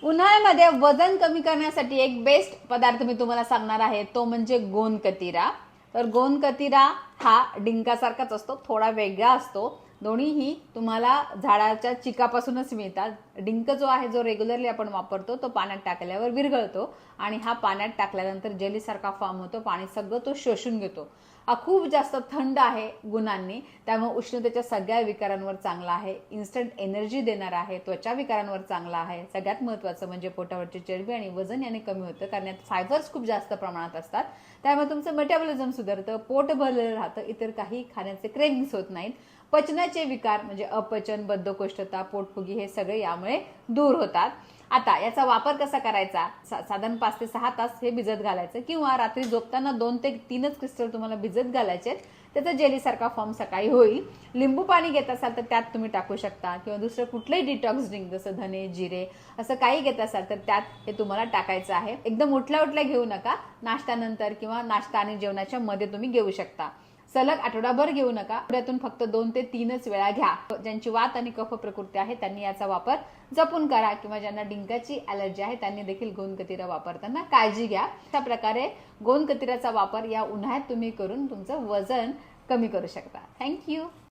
उन्हाळ्यामध्ये वजन कमी करण्यासाठी एक बेस्ट पदार्थ मी तुम्हाला सांगणार आहे, तो म्हणजे गोंदकतिरा। तर गोंदकतिरा हा डिंकासारखाच असतो, थोडा वेगळा असतो। दोन्हीही तुम्हाला झाडाच्या चिकापासूनच मिळतात। डिंक जो आहे, जो रेग्युलरली आपण वापरतो, तो पाण्यात टाकल्यावर विरघळतो आणि हा पाण्यात टाकल्यानंतर जेलीसारखा फॉर्म होतो, पाणी सगळं तो शोषून घेतो। हा खूप जास्त थंड आहे गुणांनी, त्यामुळे उष्णतेच्या सगळ्या विकारांवर चांगला आहे, इन्स्टंट एनर्जी देणार आहे, त्वचा विकारांवर चांगला आहे। सगळ्यात महत्त्वाचं म्हणजे पोटावरची चरबी आणि वजन याने कमी होतं, कारण यात फायबर्स खूप जास्त प्रमाणात असतात। त्यामुळे तुमचं मेटाबॉलिझम सुधारतं, पोट भरलेलं राहतं, इतर काही खाण्याचे क्रेव्हिंग्स होत नाहीत। पचनाचे विकार म्हणजे अपचन, बद्धकोष्ठता, पोटफुगी हे सगळे यामुळे दूर होतात। आता याचा वापर कसा करायचा, साधारण 5 ते 6 तास हे भिजत घालायचं, किंवा रात्री झोपताना 2 ते 3च क्रिस्टल तुम्हाला भिजत घालायचे, त्याचा जेलीसारखा फॉर्म सकाळी होईल। लिंबू पाणी घेत असाल तर त्यात तुम्ही टाकू शकता, किंवा दुसरं कुठलंही डिटॉक्स ड्रिंक जसं धने, जिरे असं काही घेत असाल तर त्यात हे तुम्हाला टाकायचं आहे। एकदम उठल्या उठल्या घेऊ नका, नाश्त्यानंतर किंवा नाश्ता आणि जेवणाच्या मध्ये तुम्ही घेऊ शकता। सलग आठवडाभर घेऊ नका, आठवड्यातून फक्त 2 ते 3च वेळा घ्या। ज्यांची वात आणि कफ प्रकृती आहे त्यांनी याचा वापर जपून करा, किंवा ज्यांना डिंकाची ॲलर्जी आहे त्यांनी देखील गोंदकतिरा वापरताना काळजी घ्या। अशा प्रकारे गोंदकतिराचा वापर या उन्हाळ्यात तुम्ही करून तुमचं वजन कमी करू शकता। थँक्यू।